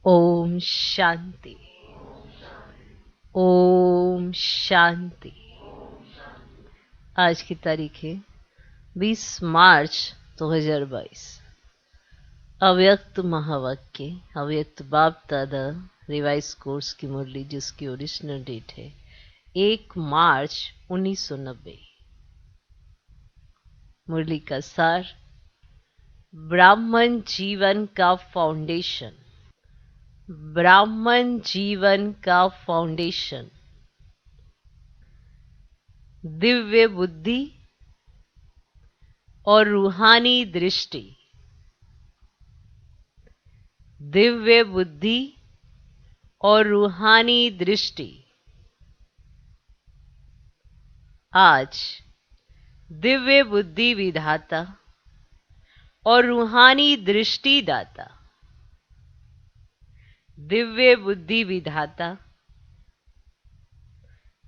ओम शांति। ओम शांति। आज की तारीख है 20 मार्च 2022। अव्यक्त महावाक्य अव्यक्त बाप दादा रिवाइज कोर्स की मुरली, जिसकी ओरिजिनल डेट है 1 मार्च 1990। मुरली का सार, ब्राह्मण जीवन का फाउंडेशन। ब्राह्मण जीवन का फाउंडेशन दिव्य बुद्धि और रूहानी दृष्टि। दिव्य बुद्धि और रूहानी दृष्टि। आज दिव्य बुद्धि विधाता और रूहानी दृष्टि दाता। दिव्य बुद्धि विधाता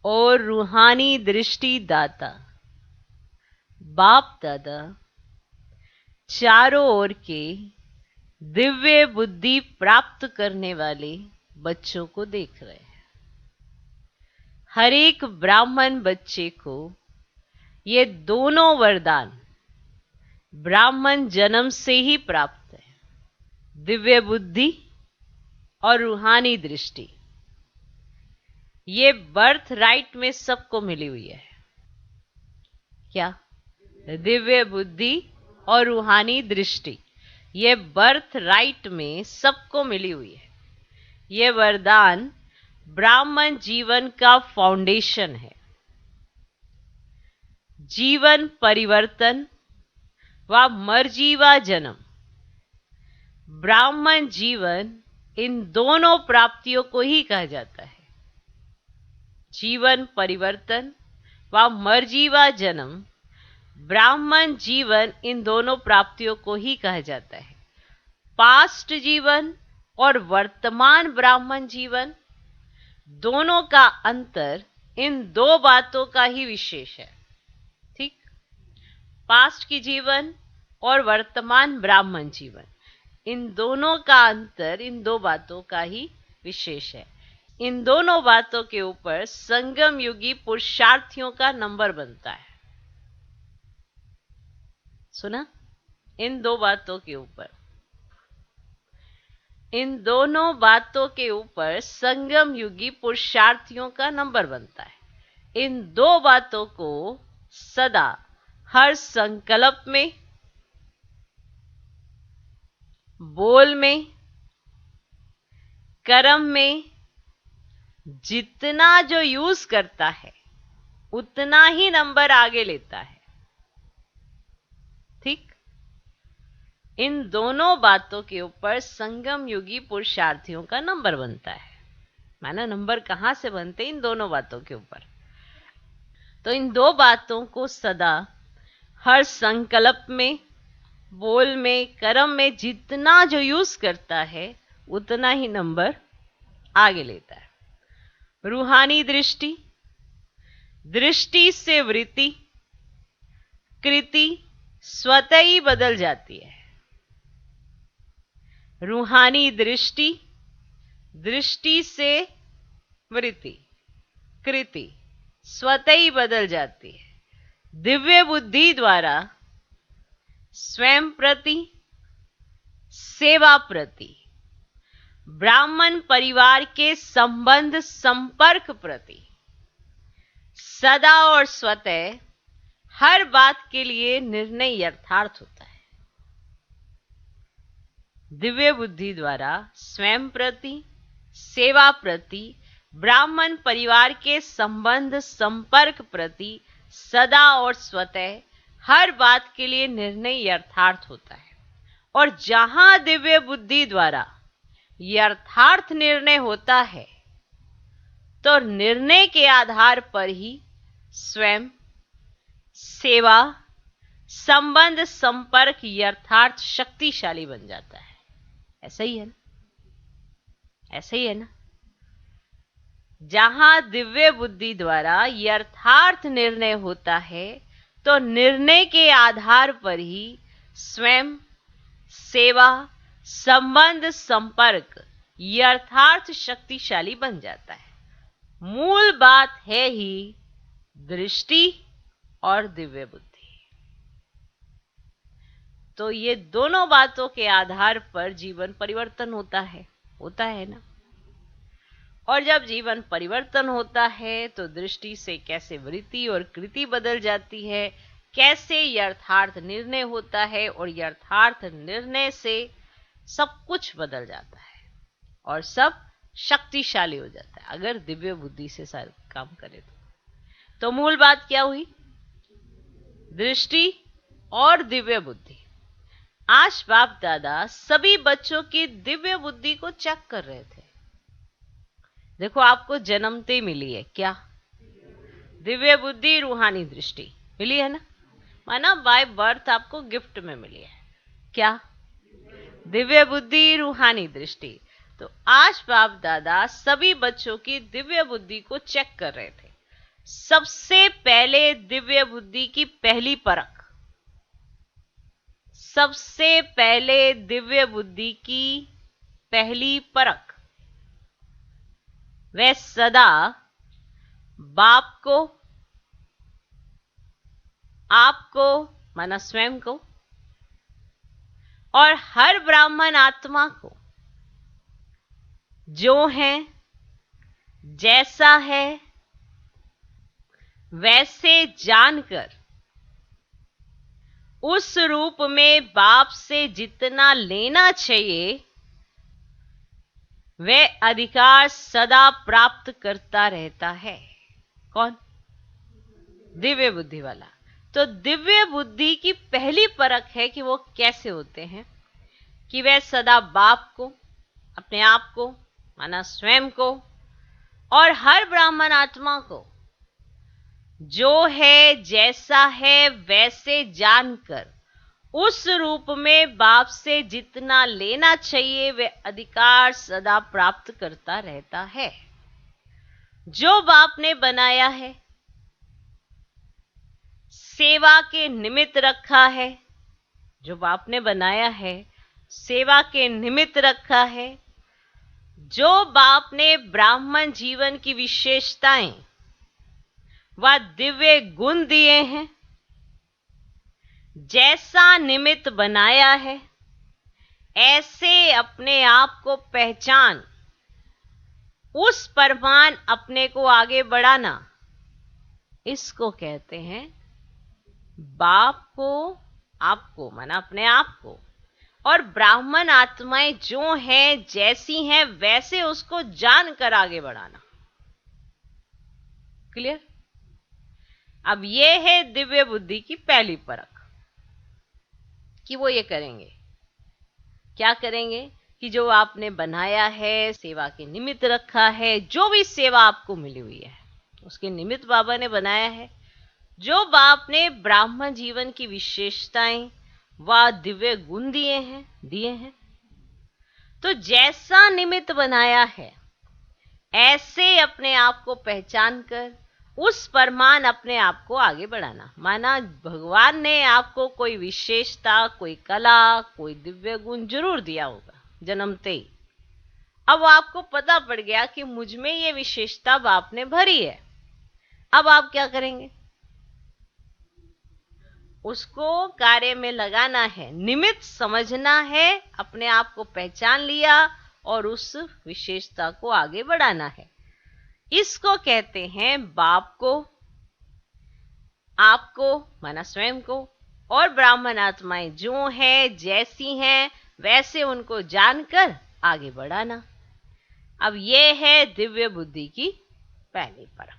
और रूहानी दृष्टि दाता बाप दादा चारों ओर के दिव्य बुद्धि प्राप्त करने वाले बच्चों को देख रहे हैं। हर एक ब्राह्मण बच्चे को ये दोनों वरदान ब्राह्मण जन्म से ही प्राप्त है, दिव्य बुद्धि और रूहानी दृष्टि। ये बर्थ राइट में सबको मिली हुई है। क्या? दिव्य बुद्धि और रूहानी दृष्टि ये बर्थ राइट में सबको मिली हुई है। ये वरदान ब्राह्मण जीवन का फाउंडेशन है। जीवन परिवर्तन व मर्जी व जन्म, ब्राह्मण जीवन, इन दोनों प्राप्तियों को ही कहा जाता है। जीवन परिवर्तन व मर्जी व जन्म, ब्राह्मण जीवन, इन दोनों प्राप्तियों को ही कहा जाता है। पास्ट जीवन और वर्तमान ब्राह्मण जीवन, दोनों का अंतर इन दो बातों का ही विशेष है। ठीक? पास्ट की जीवन और वर्तमान ब्राह्मण जीवन, इन दोनों का अंतर इन दो बातों का ही विशेष है। इन दोनों बातों के ऊपर संगम युगी पुरुषार्थियों का नंबर बनता है। सुना? इन दो बातों के ऊपर, इन दोनों बातों के ऊपर संगम युगी पुरुषार्थियों का नंबर बनता है। इन दो बातों को सदा हर संकल्प में, बोल में, कर्म में जितना जो यूज करता है उतना ही नंबर आगे लेता है। ठीक? इन दोनों बातों के ऊपर संगम युगी पुरुषार्थियों का नंबर बनता है। माना नंबर कहां से बनते? इन दोनों बातों के ऊपर। तो इन दो बातों को सदा हर संकल्प में, बोल में, कर्म में जितना जो यूज करता है उतना ही नंबर आगे लेता है। रूहानी दृष्टि, दृष्टि से वृत्ति, कृति स्वतः ही बदल जाती है। रूहानी दृष्टि, दृष्टि से वृत्ति, कृति स्वतः ही बदल जाती है। दिव्य बुद्धि द्वारा स्वयं प्रति, सेवा प्रति, ब्राह्मण परिवार के संबंध संपर्क प्रति सदा और स्वतः हर बात के लिए निर्णय यथार्थ होता है। दिव्य बुद्धि द्वारा स्वयं प्रति, सेवा प्रति, ब्राह्मण परिवार के संबंध संपर्क प्रति सदा और स्वतः हर बात के लिए निर्णय यथार्थ होता है। और जहां दिव्य बुद्धि द्वारा यथार्थ निर्णय होता है तो निर्णय के आधार पर ही स्वयं, सेवा, संबंध संपर्क यथार्थ शक्तिशाली बन जाता है। ऐसा ही है ना? ऐसा ही है ना? जहां दिव्य बुद्धि द्वारा यथार्थ निर्णय होता है तो निर्णय के आधार पर ही स्वयं, सेवा, संबंध संपर्क यथार्थ शक्तिशाली बन जाता है। मूल बात है ही दृष्टि और दिव्य बुद्धि। तो ये दोनों बातों के आधार पर जीवन परिवर्तन होता है ना। और जब जीवन परिवर्तन होता है तो दृष्टि से कैसे वृत्ति और कृति बदल जाती है, कैसे यथार्थ निर्णय होता है, और यथार्थ निर्णय से सब कुछ बदल जाता है और सब शक्तिशाली हो जाता है अगर दिव्य बुद्धि से सारे काम करे तो मूल बात क्या हुई? दृष्टि और दिव्य बुद्धि। आज बाप दादा सभी बच्चों की दिव्य बुद्धि को चेक कर रहे थे। देखो, आपको जन्मते मिली है क्या? दिव्य बुद्धि, रूहानी दृष्टि मिली है ना। माना बाय बर्थ आपको गिफ्ट में मिली है क्या? दिव्य बुद्धि, रूहानी दृष्टि। तो आज बाप दादा सभी बच्चों की दिव्य बुद्धि को चेक कर रहे थे। सबसे पहले दिव्य बुद्धि की पहली परख, सबसे पहले दिव्य बुद्धि की पहली परख, वह सदा बाप को, आपको माना स्वयं को, और हर ब्राह्मण आत्मा को जो है, जैसा है वैसे जानकर उस रूप में बाप से जितना लेना चाहिए वह अधिकार सदा प्राप्त करता रहता है। कौन? दिव्य बुद्धि वाला। तो दिव्य बुद्धि की पहली परख है कि वो कैसे होते हैं, कि वह सदा बाप को, अपने आप को माना स्वयं को, और हर ब्राह्मण आत्मा को जो है, जैसा है वैसे जानकर उस रूप में बाप से जितना लेना चाहिए वह अधिकार सदा प्राप्त करता रहता है। जो बाप ने बनाया है, सेवा के निमित्त रखा है, जो बाप ने बनाया है सेवा के निमित्त रखा है, जो बाप ने ब्राह्मण जीवन की विशेषताएं व दिव्य गुण दिए हैं, जैसा निमित्त बनाया है, ऐसे अपने आप को पहचान, उस परमान अपने को आगे बढ़ाना, इसको कहते हैं बाप को, आपको माना अपने आप को, और ब्राह्मण आत्माएं जो हैं, जैसी हैं वैसे उसको जानकर आगे बढ़ाना। क्लियर? अब ये है दिव्य बुद्धि की पहली परख कि वो ये करेंगे। क्या करेंगे? कि जो आपने बनाया है, सेवा के निमित्त रखा है, जो भी सेवा आपको मिली हुई है उसके निमित्त बाबा ने बनाया है, जो बाप ने ब्राह्मण जीवन की विशेषताएं व दिव्य गुण दिए हैं, तो जैसा निमित्त बनाया है ऐसे अपने आप को पहचान कर उस परमान अपने आप को आगे बढ़ाना। माना भगवान ने आपको कोई विशेषता, कोई कला, कोई दिव्य गुण जरूर दिया होगा जन्मते ही। अब आपको पता पड़ गया कि मुझ में ये विशेषता बाप ने भरी है। अब आप क्या करेंगे? उसको कार्य में लगाना है, निमित्त समझना है, अपने आप को पहचान लिया और उस विशेषता को आगे बढ़ाना है। इसको कहते हैं बाप को, आपको माना स्वयं को, और ब्राह्मण आत्माएं जो हैं, जैसी हैं वैसे उनको जानकर आगे बढ़ाना। अब ये है दिव्य बुद्धि की पहली परख।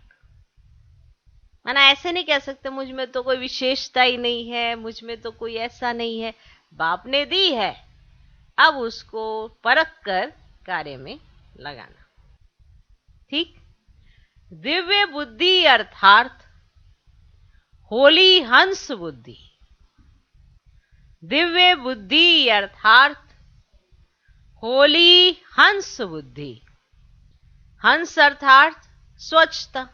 माना ऐसे नहीं कह सकते मुझ में तो कोई विशेषता ही नहीं है, मुझ में तो कोई ऐसा नहीं है। बाप ने दी है, अब उसको परख कर कार्य में लगाना। ठीक? दिव्य बुद्धि अर्थात होली हंस बुद्धि। दिव्य बुद्धि अर्थात होली हंस बुद्धि। हंस अर्थात स्वच्छता।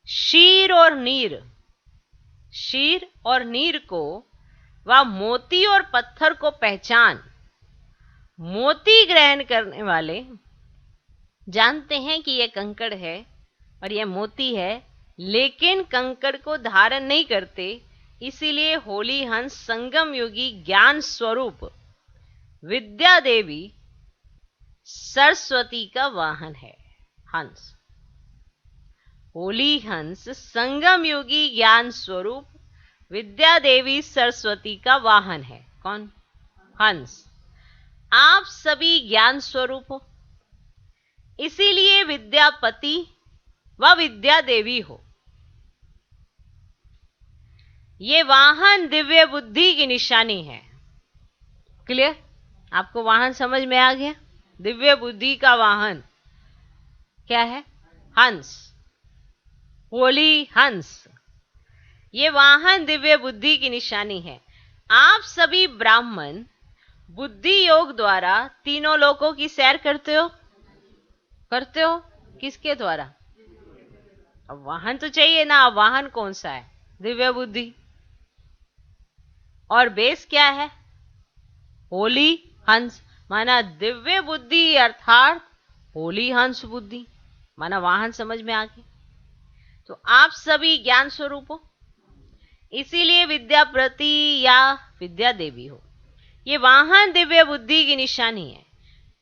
शीर और नीर, शीर और नीर को व मोती और पत्थर को पहचान मोती ग्रहण करने वाले जानते हैं कि यह कंकड़ है और यह मोती है, लेकिन कंकड़ को धारण नहीं करते। इसीलिए होली हंस संगम योगी ज्ञान स्वरूप विद्या देवी सरस्वती का वाहन है। हंस, होली हंस संगम योगी ज्ञान स्वरूप विद्या देवी सरस्वती का वाहन है। कौन? हंस। आप सभी ज्ञान स्वरूप हो, इसीलिए विद्यापति व विद्या देवी हो। ये वाहन दिव्य बुद्धि की निशानी है। क्लियर? आपको वाहन समझ में आ गया? दिव्य बुद्धि का वाहन क्या है? हंस, होली हंस। ये वाहन दिव्य बुद्धि की निशानी है। आप सभी ब्राह्मण बुद्धि योग द्वारा तीनों लोकों की सैर करते हो। करते हो किसके द्वारा? अब वाहन तो चाहिए ना। अब वाहन कौन सा है? दिव्य बुद्धि। और बेस क्या है? होली हंस, माना दिव्य बुद्धि अर्थात होली हंस बुद्धि, माना वाहन समझ में आ गया। तो आप सभी ज्ञान स्वरूप हो, इसीलिए विद्यापति या विद्या देवी हो। ये वाहन दिव्य बुद्धि की निशानी है।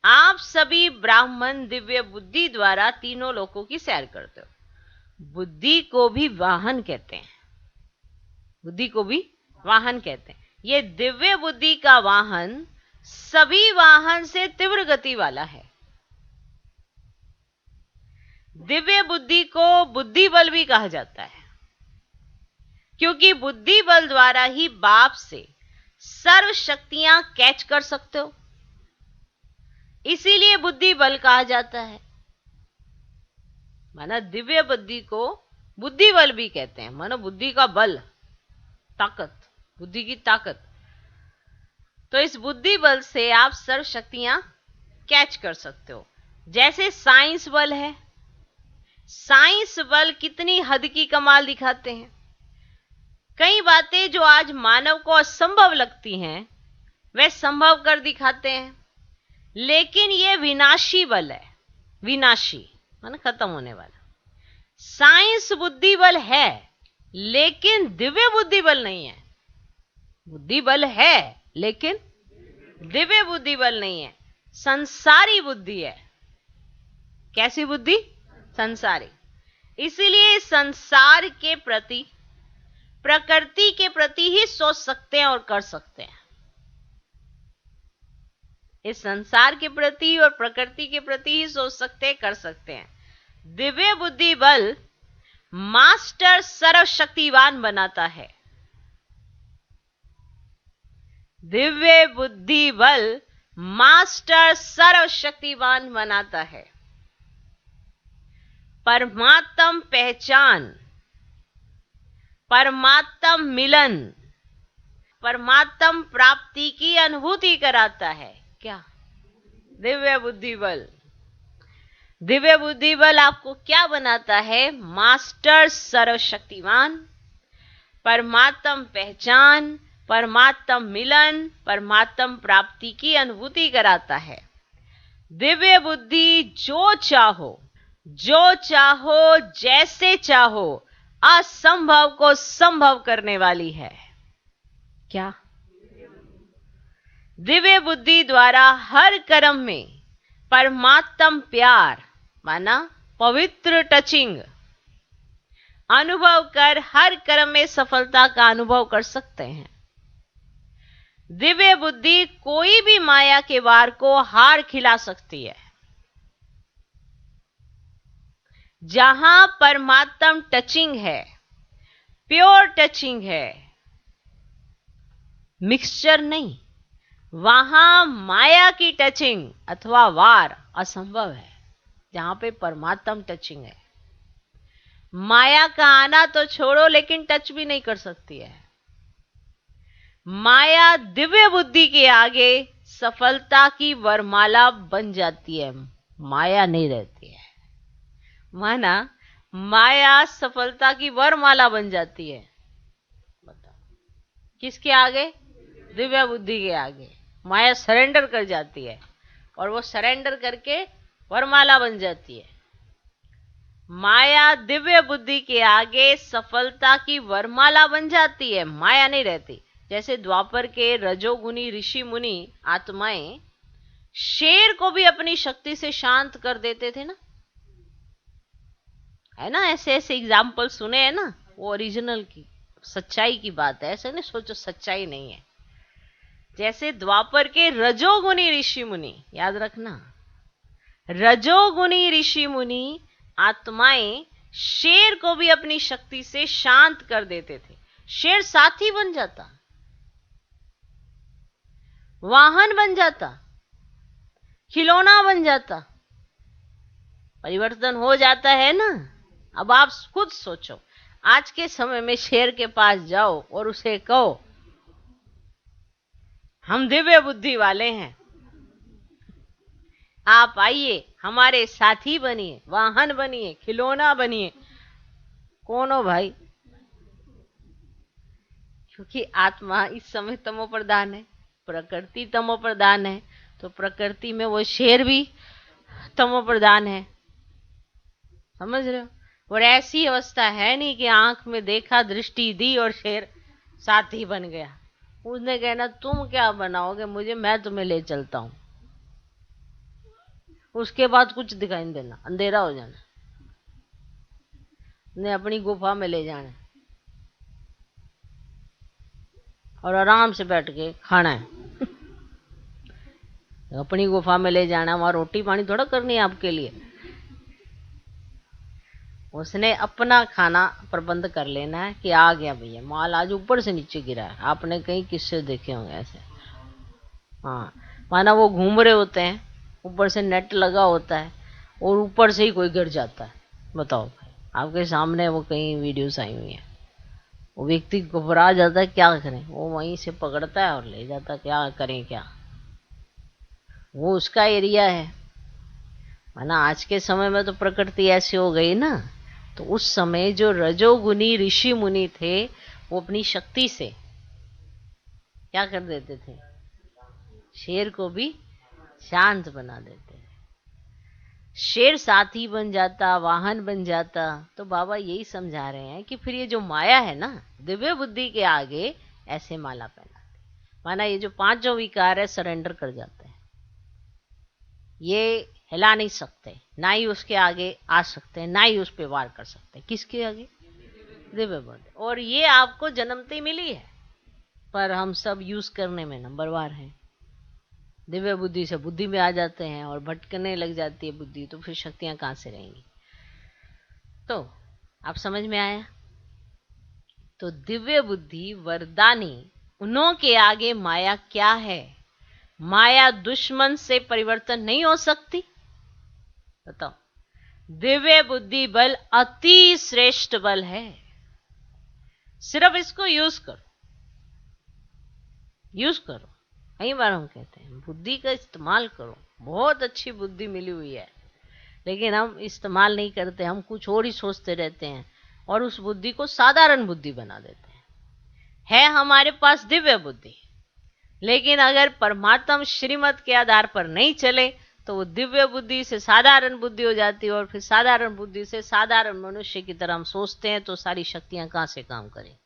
आप सभी ब्राह्मण दिव्य बुद्धि द्वारा तीनों लोकों की सैर करते हो। बुद्धि को भी वाहन कहते हैं। बुद्धि को भी वाहन कहते हैं। ये दिव्य बुद्धि का वाहन सभी वाहन से तीव्र गति वाला है। दिव्य बुद्धि को बुद्धि बल भी कहा जाता है, क्योंकि बुद्धि बल द्वारा ही बाप से सर्व शक्तियां कैच कर सकते हो, इसीलिए बुद्धि बल कहा जाता है। माना दिव्य बुद्धि को बुद्धि बल भी कहते हैं, मानो बुद्धि का बल, ताकत, बुद्धि की ताकत। तो इस बुद्धि बल से आप सर्व शक्तियां कैच कर सकते हो। जैसे साइंस बल है, साइंस बल कितनी हद की कमाल दिखाते हैं। कई बातें जो आज मानव को असंभव लगती हैं, वे संभव कर दिखाते हैं। लेकिन यह विनाशी बल है। विनाशी माना खत्म होने वाला। साइंस बुद्धि बल है, लेकिन दिव्य बुद्धि बल नहीं है। बुद्धि बल है, लेकिन दिव्य बुद्धि बल नहीं है। संसारी बुद्धि है। कैसी बुद्धि? संसारी। इसीलिए संसार के प्रति, प्रकृति के प्रति ही सोच सकते हैं और कर सकते हैं। इस संसार के प्रति और प्रकृति के प्रति ही सोच सकते हैं, कर सकते हैं। दिव्य बुद्धि बल मास्टर सर्वशक्तिवान बनाता है। दिव्य बुद्धि बल मास्टर सर्वशक्तिवान बनाता है। परमात्म पहचान, परमात्म मिलन, परमात्म प्राप्ति की अनुभूति कराता है। क्या? दिव्य बुद्धि बल। दिव्य बुद्धि बल आपको क्या बनाता है? मास्टर सर्वशक्तिवान, परमात्म पहचान, परमात्म मिलन, परमात्म प्राप्ति की अनुभूति कराता है। दिव्य बुद्धि जो चाहो, जो चाहो, जैसे चाहो, असंभव को संभव करने वाली है। क्या? दिव्य बुद्धि द्वारा हर कर्म में परमात्म प्यार, माना पवित्र टचिंग, अनुभव कर हर कर्म में सफलता का अनुभव कर सकते हैं। दिव्य बुद्धि कोई भी माया के वार को हार खिला सकती है। जहां परमात्म टचिंग है, प्योर टचिंग है, मिक्सचर नहीं, वहां माया की टचिंग अथवा वार असंभव है। जहां पे परमात्म टचिंग है, माया का आना तो छोड़ो, लेकिन टच भी नहीं कर सकती है। माया दिव्य बुद्धि के आगे सफलता की वरमाला बन जाती है, माया नहीं रहती है। माना माया सफलता की वरमाला बन जाती है। बताओ किसके आगे? दिव्य बुद्धि के आगे। माया सरेंडर कर जाती है और वो सरेंडर करके वरमाला बन जाती है। माया दिव्य बुद्धि के आगे सफलता की वरमाला बन जाती है, माया नहीं रहती। जैसे द्वापर के रजोगुनी ऋषि मुनि आत्माएं शेर को भी अपनी शक्ति से शांत कर देते थे ना, है ना। ऐसे ऐसे एग्जाम्पल सुने हैं ना, वो ओरिजिनल की सच्चाई की बात है, ऐसे नहीं सोचो सच्चाई नहीं है। जैसे द्वापर के रजोगुनी ऋषि मुनि, याद रखना, रजोगुनी ऋषि मुनि आत्माएं शेर को भी अपनी शक्ति से शांत कर देते थे। शेर साथी बन जाता, वाहन बन जाता, खिलौना बन जाता, परिवर्तन हो जाता है ना। अब आप खुद सोचो, आज के समय में शेर के पास जाओ और उसे कहो हम दिव्य बुद्धि वाले हैं, आप आइए हमारे साथी बनिए, वाहन बनिए, खिलौना बनिए, कौन हो भाई? क्योंकि आत्मा इस समय तमो प्रधान है, प्रकृति तमो प्रधान है, तो प्रकृति में वो शेर भी तमो प्रधान है, समझ रहे हो। और ऐसी अवस्था है नहीं कि आंख में देखा, दृष्टि दी और शेर साथी बन गया। उसने कहना तुम क्या बनाओगे मुझे, मैं तुम्हें ले चलता हूं। उसके बाद कुछ दिखाई नहीं देना, अंधेरा हो जाना, ने अपनी गुफा में ले जाना और आराम से बैठ के खाना है। अपनी गुफा में ले जाना, वहां रोटी पानी थोड़ा करनी है आपके लिए। उसने अपना खाना प्रबंध कर लेना है कि आ गया भैया माल, आज ऊपर से नीचे गिरा है। आपने कहीं किससे देखे होंगे ऐसे, हाँ, माना वो घूम रहे होते हैं, ऊपर से नेट लगा होता है और ऊपर से ही कोई गिर जाता है। बताओ भाई, आपके सामने वो कहीं वीडियोस आई हुई है। वो व्यक्ति घबरा जाता है, क्या करें, वो वहीं से पकड़ता है और ले जाता है, क्या करें क्या, वो उसका एरिया है। माना आज के समय में तो प्रकृति ऐसी हो गई ना, तो उस समय जो रजोगुनी ऋषि मुनि थे वो अपनी शक्ति से क्या कर देते थे, शेर को भी शांत बना देते थे। शेर साथी बन जाता, वाहन बन जाता। तो बाबा यही समझा रहे हैं कि फिर ये जो माया है ना, दिव्य बुद्धि के आगे ऐसे माला पहनाते। माना ये जो पांचों विकार है सरेंडर कर जाते हैं, ये हिला नहीं सकते, ना ही उसके आगे आ सकते, ना ही उस पर वार कर सकते। किसके आगे? दिव्य बुद्धि। और ये आपको जन्मते मिली है, पर हम सब यूज करने में नंबरवार हैं। दिव्य बुद्धि से बुद्धि में आ जाते हैं और भटकने लग जाती है बुद्धि, तो फिर शक्तियां कहां से रहेंगी। तो आप समझ में आया। तो दिव्य बुद्धि वरदानी, उन्हों के आगे माया क्या है? माया दुश्मन से परिवर्तन नहीं हो सकती। बताओ, दिव्य बुद्धि बल अति श्रेष्ठ बल है, सिर्फ इसको यूज करो, यूज करो। कई बार हम कहते हैं बुद्धि का इस्तेमाल करो, बहुत अच्छी बुद्धि मिली हुई है, लेकिन हम इस्तेमाल नहीं करते, हम कुछ और ही सोचते रहते हैं और उस बुद्धि को साधारण बुद्धि बना देते हैं। है हमारे पास दिव्य बुद्धि, लेकिन अगर परमात्मा श्रीमत के आधार पर नहीं चले तो वो दिव्य बुद्धि से साधारण बुद्धि हो जाती है, और फिर साधारण बुद्धि से साधारण मनुष्य की तरह हम सोचते हैं, तो सारी शक्तियां कहां से काम करें।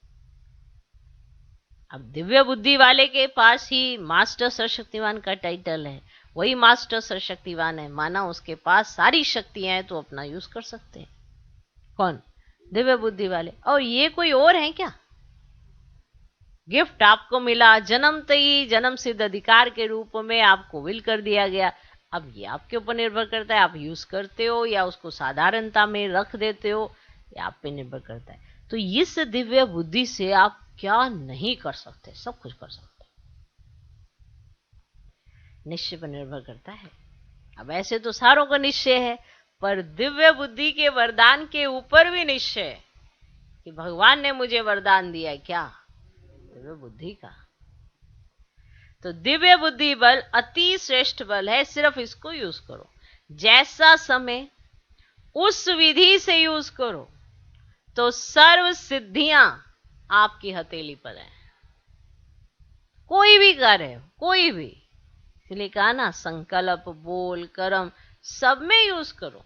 अब दिव्य बुद्धि वाले के पास ही मास्टर सर्वशक्तिवान का टाइटल है, वही मास्टर सर्वशक्तिवान है, माना उसके पास सारी शक्तियां हैं तो अपना यूज कर सकते हैं। कौन? दिव्य बुद्धि वाले। और ये कोई और है क्या? गिफ्ट आपको मिला, जन्मते ही जन्म सिद्ध अधिकार के रूप में आपको विल कर दिया गया। अब ये आपके ऊपर निर्भर करता है, आप यूज करते हो या उसको साधारणता में रख देते हो, ये आप पे निर्भर करता है। तो इस दिव्य बुद्धि से आप क्या नहीं कर सकते, सब कुछ कर सकते, निश्चय पर निर्भर करता है। अब ऐसे तो सारों का निश्चय है, पर दिव्य बुद्धि के वरदान के ऊपर भी निश्चय है कि भगवान ने मुझे वरदान दिया है, क्या? दिव्य बुद्धि का। तो दिव्य बुद्धि बल अति श्रेष्ठ बल है, सिर्फ इसको यूज करो। जैसा समय उस विधि से यूज करो तो सर्व सिद्धियां आपकी हथेली पर है। कोई भी कार्य, कोई भी, इसलिए कहा ना, संकल्प, बोल, कर्म सब में यूज करो।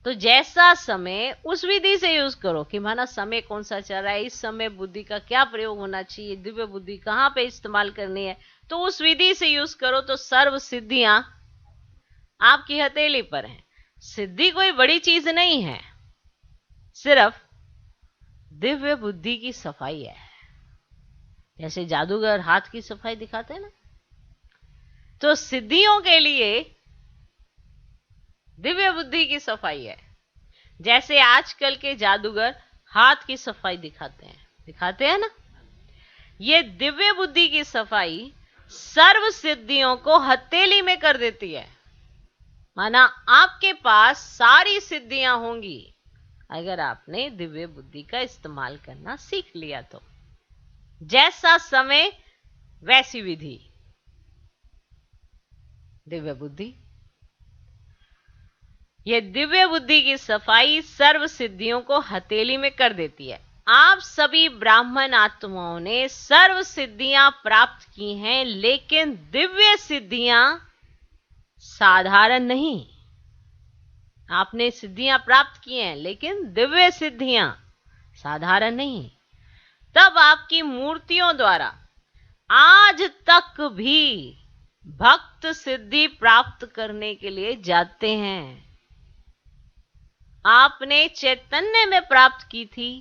तो जैसा समय उस विधि से यूज करो कि माना समय कौन सा चल रहा है, इस समय बुद्धि का क्या प्रयोग होना चाहिए, दिव्य बुद्धि कहाँ पे इस्तेमाल करनी है, तो उस विधि से यूज करो तो सर्व सिद्धियां आपकी हथेली पर हैं। सिद्धि कोई बड़ी चीज नहीं है, सिर्फ दिव्य बुद्धि की सफाई है। जैसे जादूगर हाथ की सफाई दिखाते हैं ना, तो सिद्धियों के लिए दिव्य बुद्धि की सफाई है। जैसे आजकल के जादूगर हाथ की सफाई दिखाते हैं ना, ये दिव्य बुद्धि की सफाई सर्व सिद्धियों को हथेली में कर देती है। माना आपके पास सारी सिद्धियां होंगी अगर आपने दिव्य बुद्धि का इस्तेमाल करना सीख लिया तो। जैसा समय वैसी विधि, दिव्य बुद्धि। ये दिव्य बुद्धि की सफाई सर्व सिद्धियों को हथेली में कर देती है। आप सभी ब्राह्मण आत्माओं ने सर्व सिद्धियां प्राप्त की हैं, लेकिन दिव्य सिद्धियां साधारण नहीं। आपने सिद्धियां प्राप्त की हैं, लेकिन दिव्य सिद्धियां साधारण नहीं। तब आपकी मूर्तियों द्वारा आज तक भी भक्त सिद्धि प्राप्त करने के लिए जाते हैं। आपने चैतन्य में प्राप्त की थी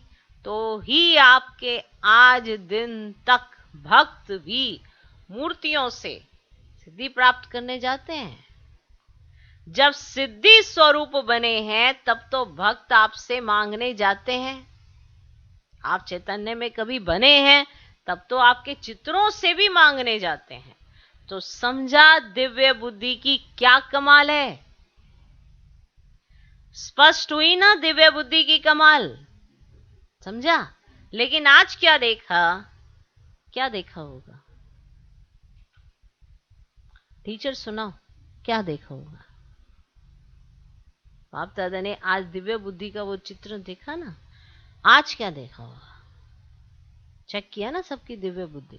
तो ही आपके आज दिन तक भक्त भी मूर्तियों से सिद्धि प्राप्त करने जाते हैं। जब सिद्धि स्वरूप बने हैं तब तो भक्त आपसे मांगने जाते हैं। आप चैतन्य में कभी बने हैं तब तो आपके चित्रों से भी मांगने जाते हैं। तो समझा दिव्य बुद्धि की क्या कमाल है। स्पष्ट हुई ना दिव्य बुद्धि की कमाल, समझा। लेकिन आज क्या देखा होगा, टीचर सुनाओ, क्या देखा होगा। बाप दादा ने आज दिव्य बुद्धि का वो चित्र देखा ना, आज क्या देखा होगा। चेक किया ना सबकी दिव्य बुद्धि।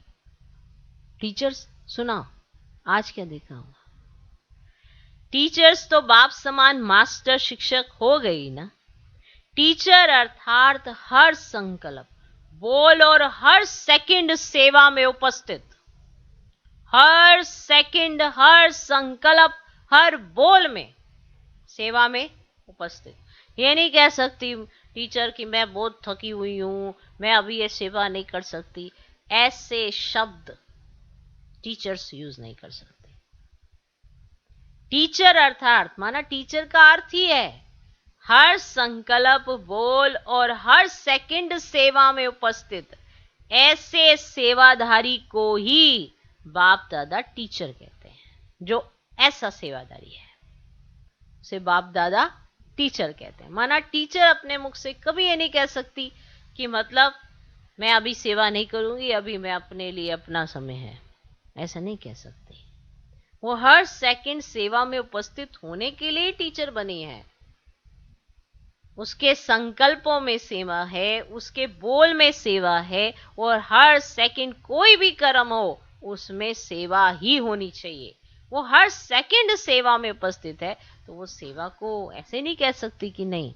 टीचर्स सुनाओ, आज क्या देखा होगा। टीचर्स तो बाप समान मास्टर शिक्षक हो गई ना। टीचर अर्थात हर संकल्प, बोल और हर सेकंड सेवा में उपस्थित। हर सेकंड, हर संकल्प, हर बोल में सेवा में उपस्थित। ये नहीं कह सकती टीचर कि मैं बहुत थकी हुई हूं, मैं अभी ये सेवा नहीं कर सकती। ऐसे शब्द टीचर्स यूज नहीं कर सकते। टीचर अर्थात माना टीचर का अर्थ ही है हर संकल्प, बोल और हर सेकंड सेवा में उपस्थित। ऐसे सेवाधारी को ही बाप दादा टीचर कहते हैं। जो ऐसा सेवाधारी है उसे बाप दादा टीचर कहते हैं। माना टीचर अपने मुख से कभी ये नहीं कह सकती कि मतलब मैं अभी सेवा नहीं करूंगी, अभी मैं अपने लिए, अपना समय है, ऐसा नहीं कह सकती। वो हर सेकंड सेवा में उपस्थित होने के लिए टीचर बनी है। उसके संकल्पों में सेवा है, उसके बोल में सेवा है, और हर सेकंड कोई भी कर्म हो उसमें सेवा ही होनी चाहिए। वो हर सेकंड सेवा में उपस्थित है, तो वो सेवा को ऐसे नहीं कह सकती कि नहीं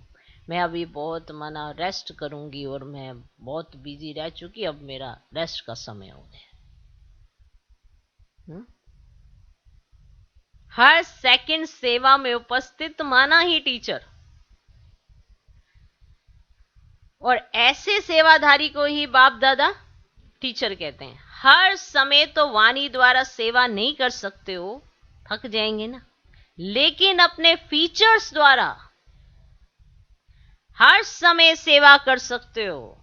मैं अभी बहुत माना रेस्ट करूंगी और मैं बहुत बिजी रह चुकी, अब मेरा रेस्ट का समय हो गया। हर सेकंड सेवा में उपस्थित माना ही टीचर। और ऐसे सेवाधारी को ही बाप दादा टीचर कहते हैं। हर समय तो वाणी द्वारा सेवा नहीं कर सकते हो, थक जाएंगे ना, लेकिन अपने फीचर्स द्वारा हर समय सेवा कर सकते हो।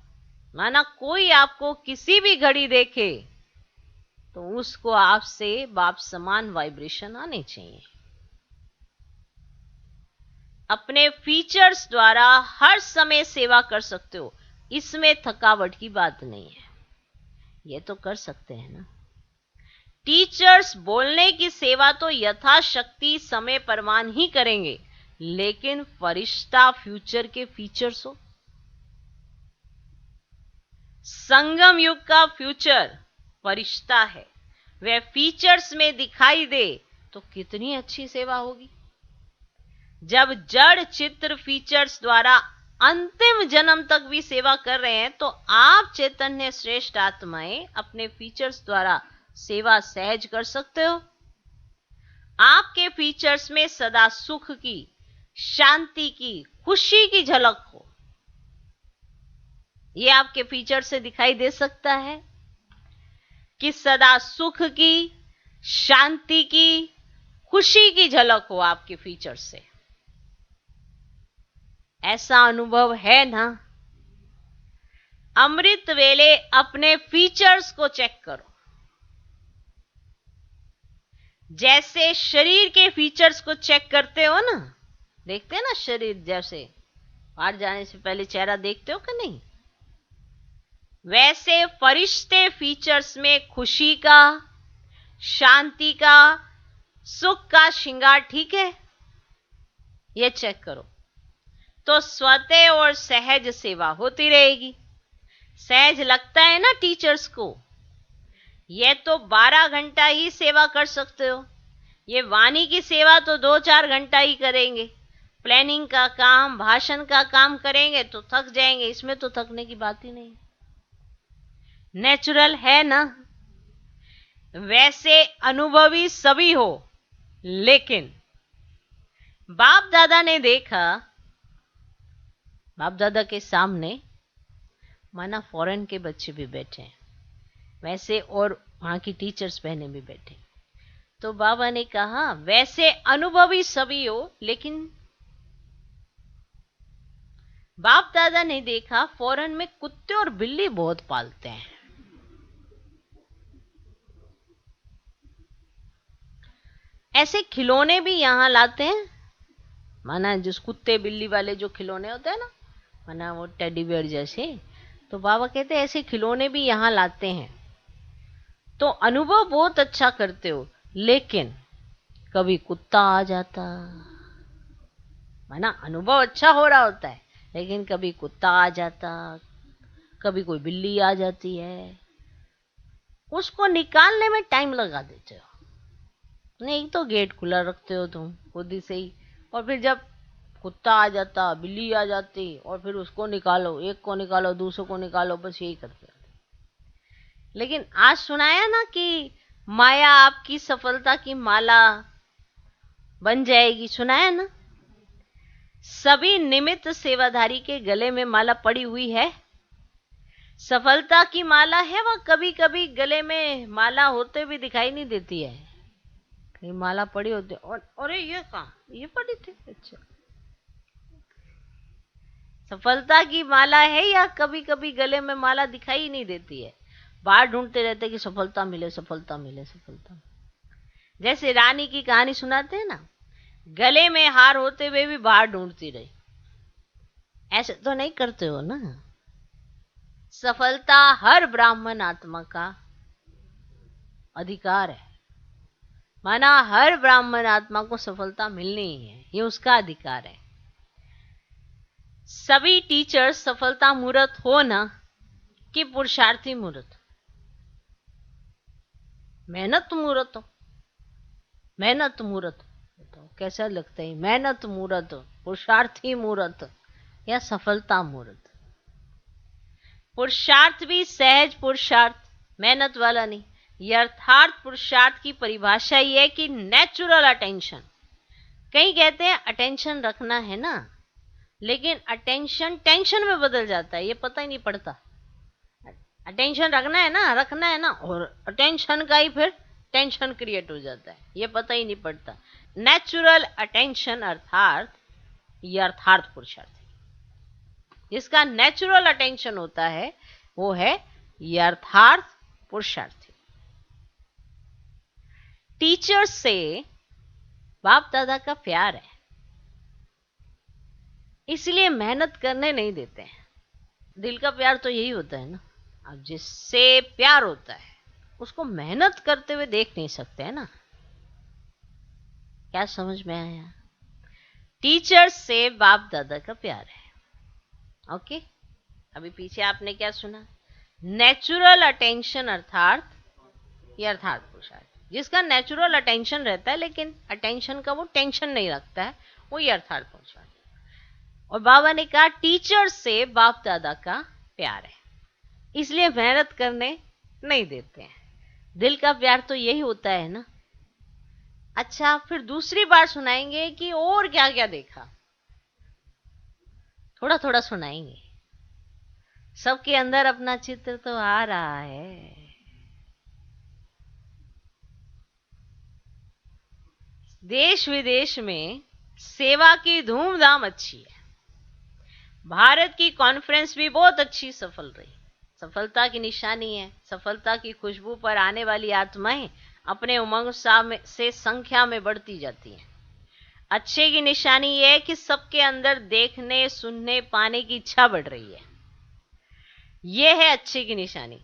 माना कोई आपको किसी भी घड़ी देखे तो उसको आपसे बाप समान वाइब्रेशन आने चाहिए। अपने फीचर्स द्वारा हर समय सेवा कर सकते हो, इसमें थकावट की बात नहीं है, ये तो कर सकते हैं ना। टीचर्स बोलने की सेवा तो यथाशक्ति समय परमान ही करेंगे, लेकिन फरिश्ता फ्यूचर के फीचर्स हो। संगम युग का फ्यूचर फरिश्ता है, वह फीचर्स में दिखाई दे तो कितनी अच्छी सेवा होगी। जब जड़ चित्र फीचर्स द्वारा अंतिम जन्म तक भी सेवा कर रहे हैं, तो आप चैतन्य श्रेष्ठ आत्माएं अपने फीचर्स द्वारा सेवा सहज कर सकते हो। आपके फीचर्स में सदा सुख की, शांति की, खुशी की झलक हो, यह आपके फीचर से दिखाई दे सकता है कि सदा सुख की, शांति की, खुशी की झलक हो आपके फीचर से। ऐसा अनुभव है ना? अमृत वेले अपने फीचर्स को चेक करो। जैसे शरीर के फीचर्स को चेक करते हो ना, देखते हैं ना शरीर, जैसे बाहर जाने से पहले चेहरा देखते हो कि नहीं, वैसे फरिश्ते फीचर्स में खुशी का, शांति का, सुख का श्रृंगार ठीक है, यह चेक करो, तो स्वतः और सहज सेवा होती रहेगी। सहज लगता है ना टीचर्स को, यह तो 12 घंटा ही सेवा कर सकते हो। ये वाणी की सेवा तो 2-4 घंटा ही करेंगे, प्लानिंग का काम, भाषण का काम करेंगे तो थक जाएंगे, इसमें तो थकने की बात ही नहीं। नेचुरल है ना? वैसे अनुभवी सभी हो, लेकिन बाप दादा ने देखा, बाप दादा के सामने माना फॉरेन के बच्चे भी बैठे हैं वैसे, और वहां की टीचर्स बहनें भी बैठे, तो बाबा ने कहा वैसे अनुभवी सभी हो, लेकिन बाप दादा ने देखा फॉरेन में कुत्ते और बिल्ली बहुत पालते हैं। ऐसे खिलौने भी यहां लाते हैं, माना जिस कुत्ते बिल्ली वाले जो खिलौने होते हैं ना, माना वो टेडी बियर जैसे, तो बाबा कहते हैं ऐसे खिलौने भी यहां लाते हैं। तो अनुभव बहुत अच्छा करते हो, लेकिन कभी कुत्ता आ जाता, माना अनुभव अच्छा हो रहा होता है, लेकिन कभी कुत्ता आ जाता, कभी कोई बिल्ली आ जाती है, उसको निकालने में टाइम लगा देते हो। नहीं तो गेट खुला रखते हो तुम खुद ही से ही, और फिर जब कुत्ता आ जाता, बिल्ली आ जाती, और फिर उसको निकालो, एक को निकालो, दूसरों को निकालो, बस यही करते हो। लेकिन आज सुनाया ना कि माया आपकी सफलता की माला बन जाएगी, सुनाया ना? सभी निमित्त सेवाधारी के गले में माला पड़ी हुई है, सफलता की माला है। वह कभी कभी गले में माला होते भी दिखाई नहीं देती है, कहीं माला पड़ी होती है, और अरे ये कहाँ, ये पड़ी थी, अच्छा सफलता की माला है, या कभी कभी गले में माला दिखाई नहीं देती है, बाहर ढूंढते रहते कि सफलता मिले, सफलता मिले, सफलता। जैसे रानी की कहानी सुनाते हैं ना, गले में हार होते हुए भी बाहर ढूंढती रही, ऐसे तो नहीं करते हो ना। सफलता हर ब्राह्मण आत्मा का अधिकार है, माना हर ब्राह्मण आत्मा को सफलता मिलनी ही है, ये उसका अधिकार है। सभी टीचर्स सफलता मूर्त हो ना कि पुरुषार्थी मूर्त, मेहनत मूर्त हो, मेहनत मूर्त, तो कैसा लगता है, मेहनत मूर्त, पुरुषार्थी मूर्त या सफलता मूर्त? पुरुषार्थ भी सहज पुरुषार्थ, मेहनत वाला नहीं। यथार्थ पुरुषार्थ की परिभाषा ये है कि नेचुरल अटेंशन। कई कहते हैं अटेंशन रखना है ना, लेकिन अटेंशन टेंशन में बदल जाता है, ये पता ही नहीं पड़ता। अटेंशन रखना है ना, और अटेंशन का ही फिर टेंशन क्रिएट हो जाता है, ये पता ही नहीं पड़ता। नेचुरल अटेंशन अर्थात यथार्थ पुरुषार्थ, जिसका नेचुरल अटेंशन होता है वो है यथार्थ पुरुषार्थी। टीचर्स से बाप दादा का प्यार है, इसलिए मेहनत करने नहीं देते हैं। दिल का प्यार तो यही होता है ना, अब जिससे प्यार होता है उसको मेहनत करते हुए देख नहीं सकते है ना। क्या समझ में आया? टीचर्स से बाप दादा का प्यार है। ओके, अभी पीछे आपने क्या सुना? नेचुरल अटेंशन अर्थात ये अर्थात पुरुषार्थ। जिसका नेचुरल अटेंशन रहता है लेकिन अटेंशन का वो टेंशन नहीं रखता है, वो ये अर्थात पुरुषार्थ। और बाबा ने कहा टीचर से बाप दादा का प्यार है, इसलिए मेहनत करने नहीं देते हैं। दिल का प्यार तो यही होता है ना। अच्छा, फिर दूसरी बार सुनाएंगे कि और क्या क्या देखा, थोड़ा थोड़ा सुनाएंगे। सबके अंदर अपना चित्र तो आ रहा है। देश विदेश में सेवा की धूमधाम अच्छी है। भारत की कॉन्फ्रेंस भी बहुत अच्छी सफल रही। सफलता की निशानी है, सफलता की खुशबू पर आने वाली आत्माएं अपने उमंग से संख्या में बढ़ती जाती हैं। अच्छे की निशानी यह है कि सबके अंदर देखने, सुनने, पाने की इच्छा बढ़ रही है। यह है अच्छे की निशानी।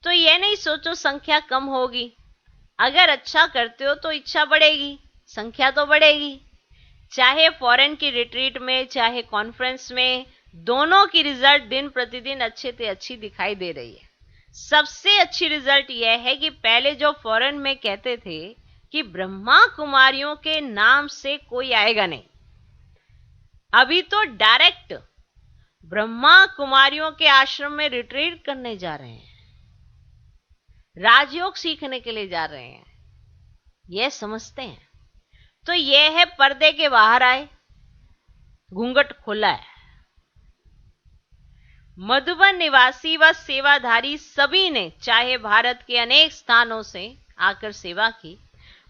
तो यह नहीं सोचो संख्या कम होगी। अगर अच्छा करते हो तो इच्छा बढ़ेगी, संख्या तो बढ़ेगी। चाहे फॉरेन की रिट्रीट में, चाहे कॉन्फ्रेंस में, दोनों की रिजल्ट दिन प्रतिदिन अच्छे से अच्छी दिखाई दे रही है। सबसे अच्छी रिजल्ट यह है कि पहले जो फॉरेन में कहते थे कि ब्रह्मा कुमारियों के नाम से कोई आएगा नहीं, अभी तो डायरेक्ट ब्रह्मा कुमारियों के आश्रम में रिट्रीट करने जा रहे हैं, राजयोग सीखने के लिए जा रहे हैं। यह समझते हैं। तो यह है पर्दे के बाहर आए, घूंघट खोला है। मधुबन निवासी व सेवाधारी सभी ने, चाहे भारत के अनेक स्थानों से आकर सेवा की,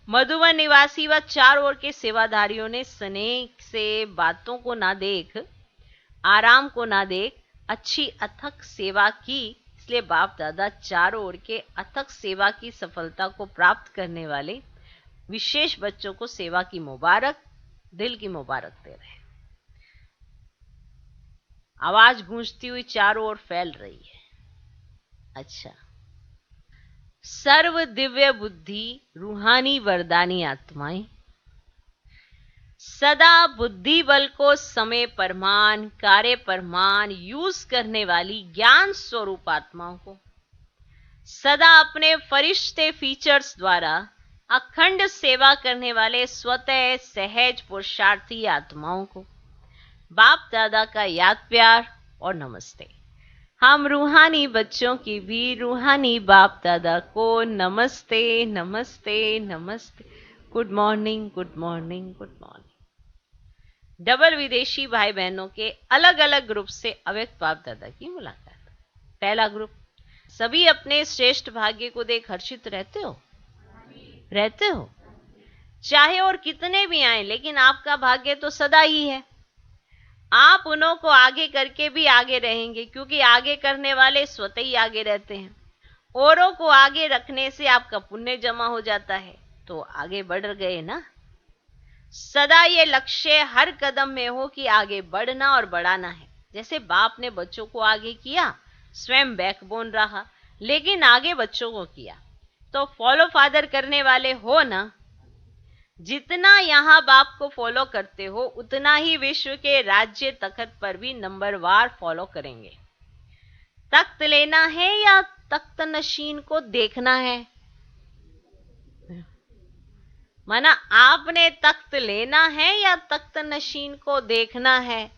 मधुबन निवासी व चारों ओर के सेवाधारियों ने स्नेह से बातों को ना देख, आराम को ना देख, अच्छी अथक सेवा की। इसलिए बाप दादा चारों ओर के अथक सेवा की सफलता को प्राप्त करने वाले विशेष बच्चों को सेवा की मुबारक, दिल की मुबारक दे रहे हैं। आवाज गूंजती हुई चारों ओर फैल रही है। अच्छा, सर्व दिव्य बुद्धि रूहानी वरदानी आत्माएं, सदा बुद्धि बल को समय परमान, कार्य परमान यूज करने वाली ज्ञान स्वरूप आत्माओं को, सदा अपने फरिश्ते फीचर्स द्वारा अखंड सेवा करने वाले स्वतः सहज पुरुषार्थी आत्माओं को बाप दादा का याद प्यार और नमस्ते। हम रूहानी बच्चों की भी रूहानी बाप दादा को नमस्ते नमस्ते नमस्ते। Good morning, good morning, good morning. Double विदेशी भाई बहनों के अलग अलग ग्रुप से अव्यक्त बाप दादा की मुलाकात। पहला ग्रुप, सभी अपने श्रेष्ठ भाग्य को देख हर्षित रहते हो? रहते हो? चाहे और कितने भी आए, लेकिन आपका भाग्य तो सदा ही है। आप उन्हों को आगे करके भी आगे रहेंगे, क्योंकि आगे करने वाले स्वतः ही आगे रहते हैं। औरों को आगे रखने से आपका पुण्य जमा हो जाता है, तो आगे बढ़ गए ना। सदा ये लक्ष्य हर कदम में हो कि आगे बढ़ना और बढ़ाना है। जैसे बाप ने बच्चों को आगे किया, स्वयं बैकबोन रहा, लेकिन आगे बच्चों को किया। तो फॉलो फादर करने वाले हो ना, जितना यहाँ बाप को फॉलो करते हो, उतना ही विश्व के राज्य तखत पर भी नंबरवार फॉलो करेंगे। तख्त लेना है या तख्त नशीन को देखना है? माना आपने तख्त लेना है या तख्त नशीन को देखना है?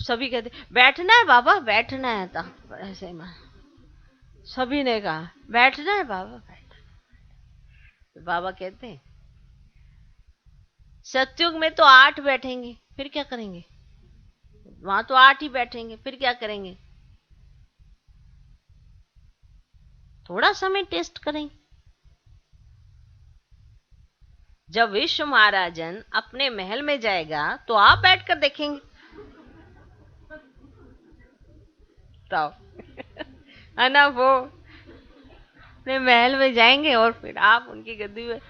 सभी कहते बैठना है बाबा, बैठना है तख्त पर। ऐसे में सभी ने कहा बैठना है बाबा, बैठना। तो बाबा कहते हैं सतयुग में तो 8 बैठेंगे, फिर क्या करेंगे? वहां तो 8 ही बैठेंगे, फिर क्या करेंगे? थोड़ा समय टेस्ट करेंगे। जब विश्व महाराजन अपने महल में जाएगा तो आप बैठकर देखेंगे। तो है ना, वो अपने महल में जाएंगे और फिर आप उनकी गद्दी में,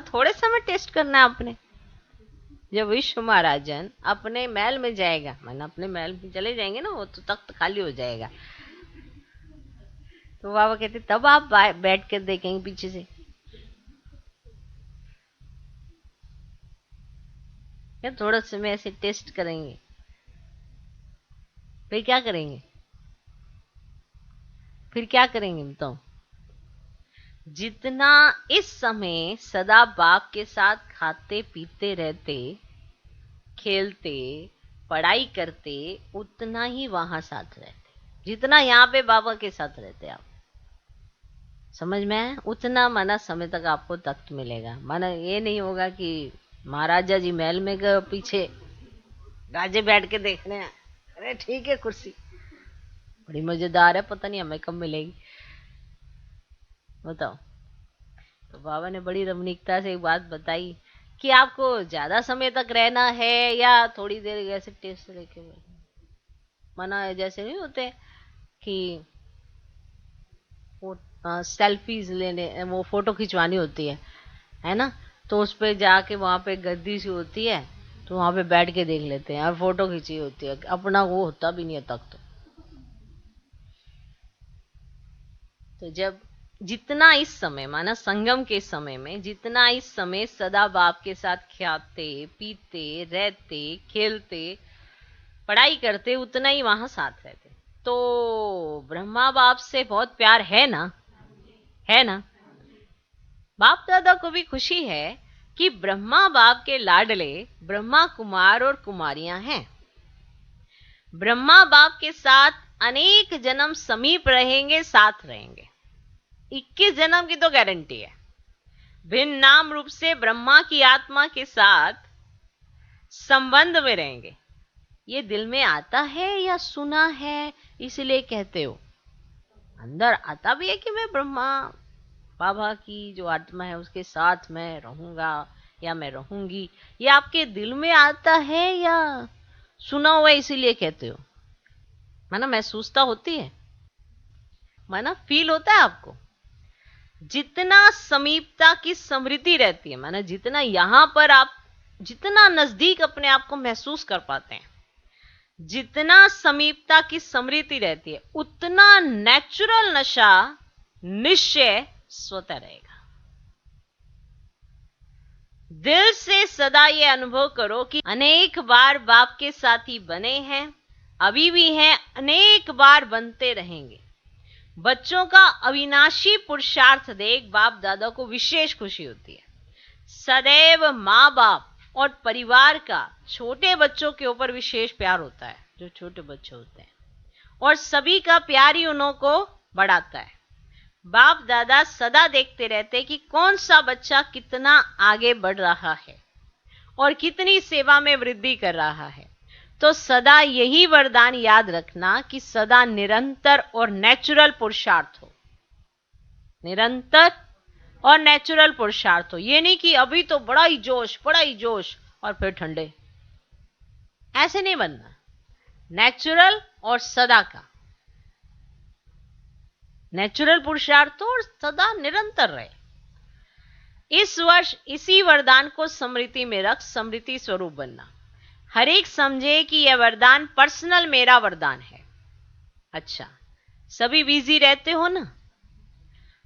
थोड़े समय टेस्ट करना है आपने। जब विश्व महाराजन अपने महल में जाएगा, माना अपने महल में चले जाएंगे ना, वो तो तख्त खाली हो जाएगा, तो बाबा कहते तब आप बैठ कर देखेंगे पीछे से। या थोड़ा समय ऐसे टेस्ट करेंगे, फिर क्या करेंगे? फिर क्या करेंगे बताओ? जितना इस समय सदा बाप के साथ खाते पीते रहते, खेलते, पढ़ाई करते, उतना ही वहां साथ रहते। जितना यहाँ पे बाबा के साथ रहते आप, समझ में है? उतना माना समय तक आपको तख्त मिलेगा। माना ये नहीं होगा कि महाराजा जी महल में गए पीछे राजे बैठ के देखने हैं, अरे ठीक है कुर्सी बड़ी मजेदार है, पता नहीं हमें कब मिलेगी। बताओ। तो बाबा ने बड़ी रमणीकता से एक बात बताई कि आपको ज्यादा समय तक रहना है या थोड़ी देर ऐसे टेस्ट लेके माना जैसे नहीं होते कि वो सेल्फीज लेने, वो फोटो खिंचवानी होती है ना? तो उस पे जाके वहां पे गद्दी सी होती है, तो वहां पे बैठ के देख लेते हैं और फोटो खींची होती है, अपना वो होता भी नहीं है तक। तो जब जितना इस समय माना संगम के समय में, जितना इस समय सदा बाप के साथ खाते पीते रहते खेलते पढ़ाई करते, उतना ही वहां साथ रहते। तो ब्रह्मा बाप से बहुत प्यार है ना? है ना? बाप दादा को भी खुशी है कि ब्रह्मा बाप के लाडले ब्रह्मा कुमार और कुमारियां हैं। ब्रह्मा बाप के साथ अनेक जन्म समीप रहेंगे, साथ रहेंगे। 21 जन्म की तो गारंटी है। भिन्न नाम रूप से ब्रह्मा की आत्मा के साथ संबंध में रहेंगे। ये दिल में आता है या सुना है इसलिए कहते हो? अंदर आता भी है कि मैं ब्रह्मा बाबा की जो आत्मा है उसके साथ मैं रहूंगा या मैं रहूंगी। ये आपके दिल में आता है या सुना हुआ इसीलिए कहते हो? माना महसूसता होती है, माना फील होता है आपको। जितना समीपता की स्मृति रहती है, माना जितना यहां पर आप जितना नजदीक अपने आप को महसूस कर पाते हैं, जितना समीपता की स्मृति रहती है, उतना नेचुरल नशा निश्चय स्वतः रहेगा। दिल से सदा ये अनुभव करो कि अनेक बार बाप के साथी बने हैं, अभी भी हैं, अनेक बार बनते रहेंगे। बच्चों का अविनाशी पुरुषार्थ देख बाप दादा को विशेष खुशी होती है। सदैव माँ बाप और परिवार का छोटे बच्चों के ऊपर विशेष प्यार होता है, जो छोटे बच्चे होते हैं, और सभी का प्यार ही उन्हों को बढ़ाता है। बाप दादा सदा देखते रहते कि कौन सा बच्चा कितना आगे बढ़ रहा है और कितनी सेवा में वृद्धि कर रहा है। तो सदा यही वरदान याद रखना कि सदा निरंतर और नेचुरल पुरुषार्थ हो। निरंतर और नेचुरल पुरुषार्थ हो। ये नहीं कि अभी तो बड़ा ही जोश और फिर ठंडे, ऐसे नहीं बनना। नेचुरल और सदा का, नेचुरल पुरुषार्थ और सदा निरंतर रहे। इस वर्ष इसी वरदान को स्मृति में रख स्मृति स्वरूप बनना। हर एक समझे कि यह वरदान पर्सनल मेरा वरदान है। अच्छा, सभी बिजी रहते हो ना?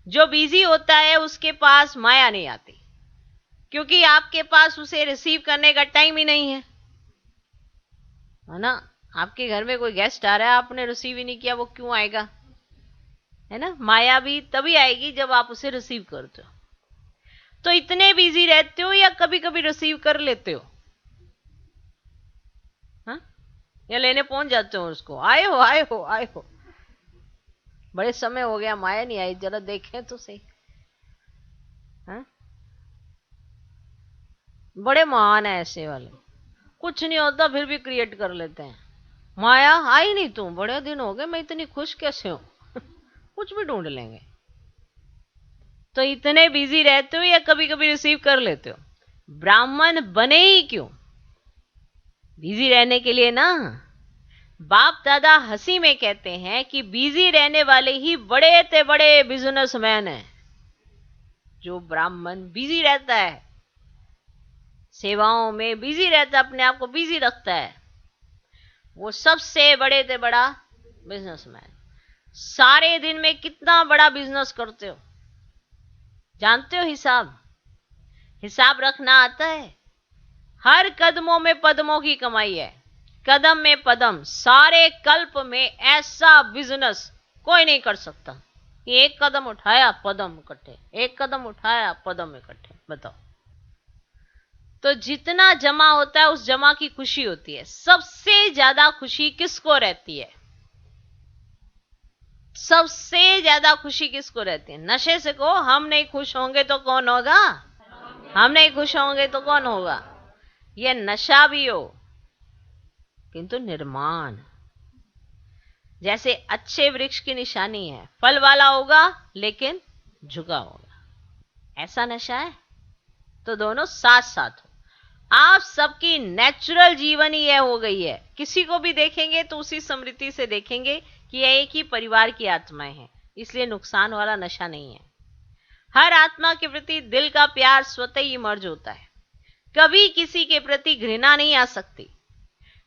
जो बिजी होता है उसके पास माया नहीं आती, क्योंकि आपके पास उसे रिसीव करने का टाइम ही नहीं है ना? आपके घर में कोई गेस्ट आ रहा है, आपने रिसीव ही नहीं किया, वो क्यों आएगा? है ना? माया भी तभी आएगी जब आप उसे रिसीव करते हो। तो इतने बिजी रहते हो या कभी कभी रिसीव कर लेते हो? हाँ? या लेने पहुंच जाते हो उसको, आए हो बड़े समय हो गया माया नहीं आई, जरा देखें तो सही। हाँ? बड़े महान है ऐसे वाले, कुछ नहीं होता फिर भी क्रिएट कर लेते हैं। माया आई नहीं, तुम बड़े दिन हो गए, मैं इतनी खुश कैसे हूं? कुछ भी ढूंढ लेंगे। तो इतने बिजी रहते हो या कभी कभी रिसीव कर लेते हो? ब्राह्मण बने ही क्यों? बिजी रहने के लिए ना। बाप दादा हंसी में कहते हैं कि बिजी रहने वाले ही बड़े ते बड़े बिजनेसमैन हैं। जो ब्राह्मण बिजी रहता है, सेवाओं में बिजी रहता है, अपने आप को बिजी रखता है, वो सबसे बड़े ते बड़ा बिजनेसमैन। सारे दिन में कितना बड़ा बिजनेस करते हो जानते हो? हिसाब रखना आता है? हर कदमों में पदमों की कमाई है, कदम में पदम, सारे कल्प में ऐसा बिजनेस कोई नहीं कर सकता। एक कदम उठाया पदम इकट्ठे, एक कदम उठाया पदम इकट्ठे। बताओ, तो जितना जमा होता है उस जमा की खुशी होती है। सबसे ज्यादा खुशी किसको रहती है? सबसे ज्यादा खुशी किसको रहती है? नशे से को हम नहीं खुश होंगे तो कौन होगा? हम नहीं खुश होंगे तो कौन होगा? ये नशा भी हो किंतु निर्माण, जैसे अच्छे वृक्ष की निशानी है, फल वाला होगा लेकिन झुका होगा, ऐसा नशा है। तो दोनों साथ साथ हो। आप सबकी नेचुरल जीवन ही यह हो गई है। किसी को भी देखेंगे तो उसी स्मृति से देखेंगे कि यह एक ही परिवार की आत्माएं हैं, इसलिए नुकसान वाला नशा नहीं है। हर आत्मा के प्रति दिल का प्यार स्वतः ही इमर्ज होता है। कभी किसी के प्रति घृणा नहीं आ सकती।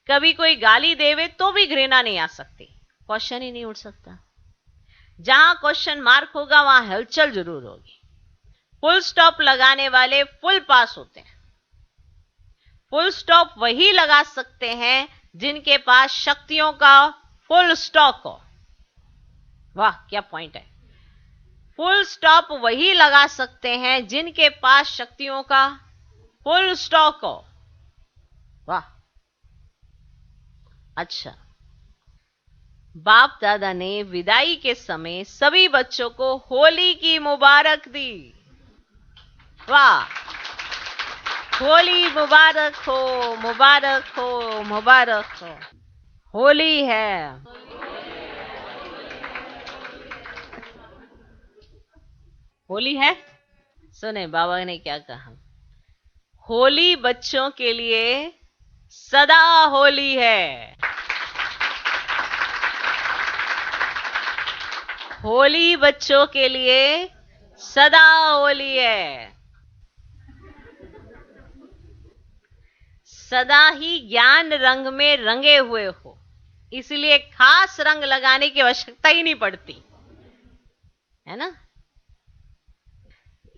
कभी कोई गाली देवे तो भी घृणा नहीं आ सकती, क्वेश्चन ही नहीं उठ सकता। जहां क्वेश्चन मार्क होगा वहां हलचल जरूर होगी। फुल स्टॉप लगाने वाले फुल पास होते हैं। फुल स्टॉप वही लगा सकते हैं जिनके पास शक्तियों का फुल स्टॉक हो। वाह क्या पॉइंट है। फुल स्टॉप वही लगा सकते हैं जिनके पास शक्तियों का फुल स्टॉक हो। वाह। अच्छा, बाप दादा ने विदाई के समय सभी बच्चों को होली की मुबारक दी। वाह, होली मुबारक हो, मुबारक हो, मुबारक हो। होली है। होली है। सुने बाबा ने क्या कहा? होली बच्चों के लिए सदा होली है। होली बच्चों के लिए सदा होली है। सदा ही ज्ञान रंग में रंगे हुए हो, इसलिए खास रंग लगाने की आवश्यकता ही नहीं पड़ती, है ना?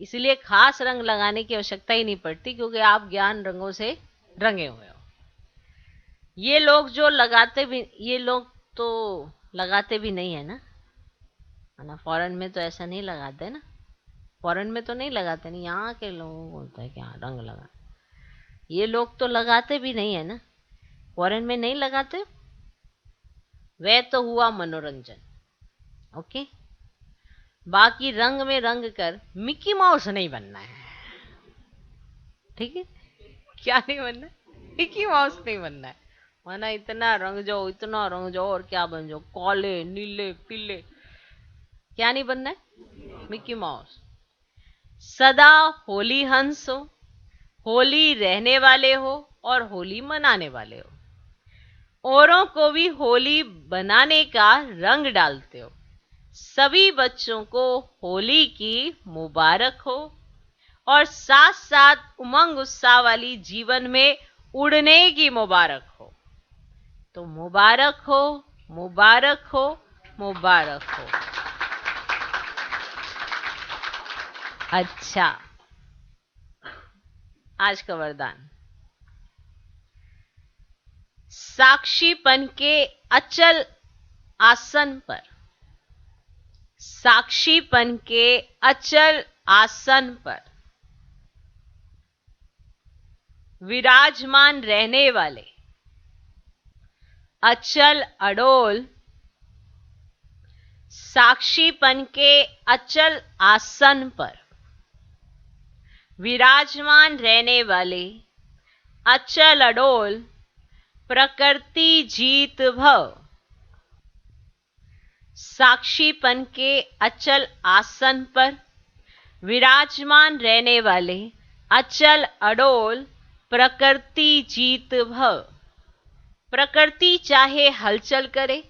इसलिए खास रंग लगाने की आवश्यकता ही नहीं पड़ती, क्योंकि आप ज्ञान रंगों से रंगे हुए हो। ये लोग जो लगाते भी, ये लोग तो लगाते भी नहीं है ना। फॉरेन में तो ऐसा नहीं लगाते ना। फॉरेन में तो नहीं लगाते नहीं, यहाँ के लोगों को होता है कि हाँ रंग लगा। ये लोग तो लगाते भी नहीं है ना, फॉरेन में नहीं लगाते। वह तो हुआ मनोरंजन। ओके, बाकी रंग में रंग कर मिकी माउस नहीं बनना है, ठीक है? क्या नहीं बनना है? मिकी माउस नहीं बनना है। वरना इतना रंग जाओ, इतना रंग जाओ और क्या बन जाओ, काले नीले पीले। क्या नहीं बनना है? Mickey mouse. सदा होली हंस हो, होली रहने वाले हो और होली मनाने वाले हो। औरों को भी होली बनाने का रंग डालते हो। सभी बच्चों को होली की मुबारक हो और साथ साथ उमंग उत्साह वाली जीवन में उड़ने की मुबारक हो। तो मुबारक हो, मुबारक हो, मुबारक हो। अच्छा, आज का वरदान, साक्षीपन के अचल आसन पर, साक्षीपन के अचल आसन पर विराजमान रहने वाले, अचल अडोल, साक्षीपन के अचल आसन पर विराजमान रहने वाले, अचल अडोल, प्रकृति जीत भव। साक्षीपन के अचल आसन पर विराजमान रहने वाले, अचल अडोल, प्रकृति जीत भव। प्रकृति चाहे हलचल करे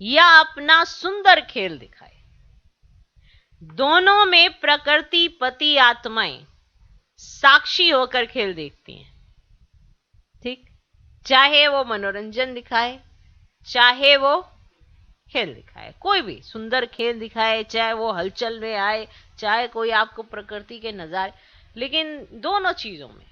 या अपना सुंदर खेल दिखाए, दोनों में प्रकृति पति आत्माएं साक्षी होकर खेल देखती हैं। ठीक, चाहे वो मनोरंजन दिखाए, चाहे वो खेल दिखाए, कोई भी सुंदर खेल दिखाए, चाहे वो हलचल में आए, चाहे कोई आपको प्रकृति के नजारे, लेकिन दोनों चीजों में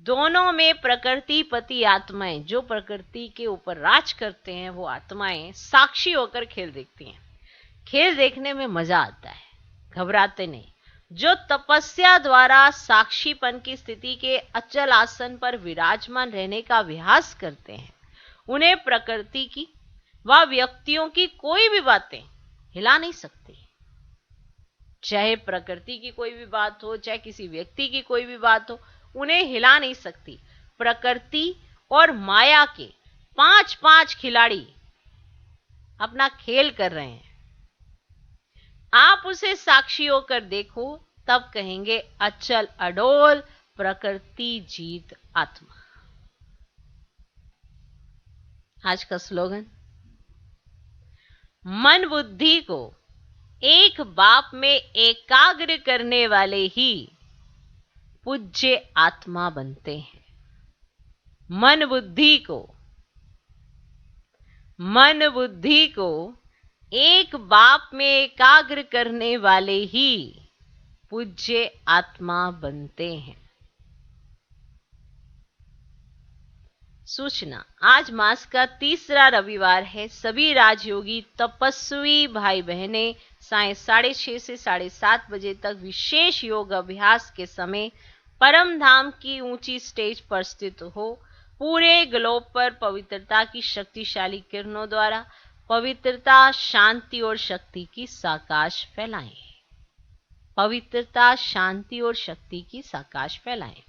दोनों में प्रकृति पति आत्माएं, जो प्रकृति के ऊपर राज करते हैं, वो आत्माएं साक्षी होकर खेल देखती हैं। खेल देखने में मजा आता है, घबराते नहीं। जो तपस्या द्वारा साक्षीपन की स्थिति के अचल आसन पर विराजमान रहने का अभ्यास करते हैं, उन्हें प्रकृति की व व्यक्तियों की कोई भी बातें हिला नहीं सकती। चाहे प्रकृति की कोई भी बात हो, चाहे किसी व्यक्ति की कोई भी बात हो, उन्हें हिला नहीं सकती। प्रकृति और माया के 5-5 खिलाड़ी अपना खेल कर रहे हैं। आप उसे साक्षी होकर देखो, तब कहेंगे अचल अडोल प्रकृति जीत आत्मा। आज का स्लोगन, मन बुद्धि को एक बाप में एकाग्र करने वाले ही पूज्य आत्मा बनते हैं। मन बुद्धि को एक बाप में एकाग्र करने वाले ही पूज्य आत्मा बनते हैं। सूचना, आज मास का तीसरा रविवार है। सभी राजयोगी तपस्वी भाई बहनें सायं 6:30 से 7:30 बजे तक विशेष योग अभ्यास के समय परम धाम की ऊंची स्टेज पर स्थित हो पूरे ग्लोब पर पवित्रता की शक्तिशाली किरणों द्वारा पवित्रता, शांति और शक्ति की साकाश फैलाएं। पवित्रता, शांति और शक्ति की साकाश फैलाएं।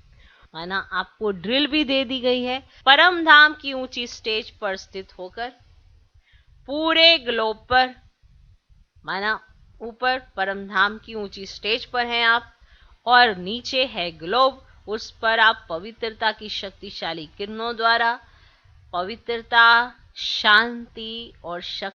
माना आपको ड्रिल भी दे दी गई है। परम धाम की ऊंची स्टेज पर स्थित होकर पूरे ग्लोब पर, माना ऊपर परम धाम की ऊंची स्टेज पर हैं आप और नीचे है ग्लोब, उस पर आप पवित्रता की शक्तिशाली किरणों द्वारा पवित्रता, शांति और शक्ति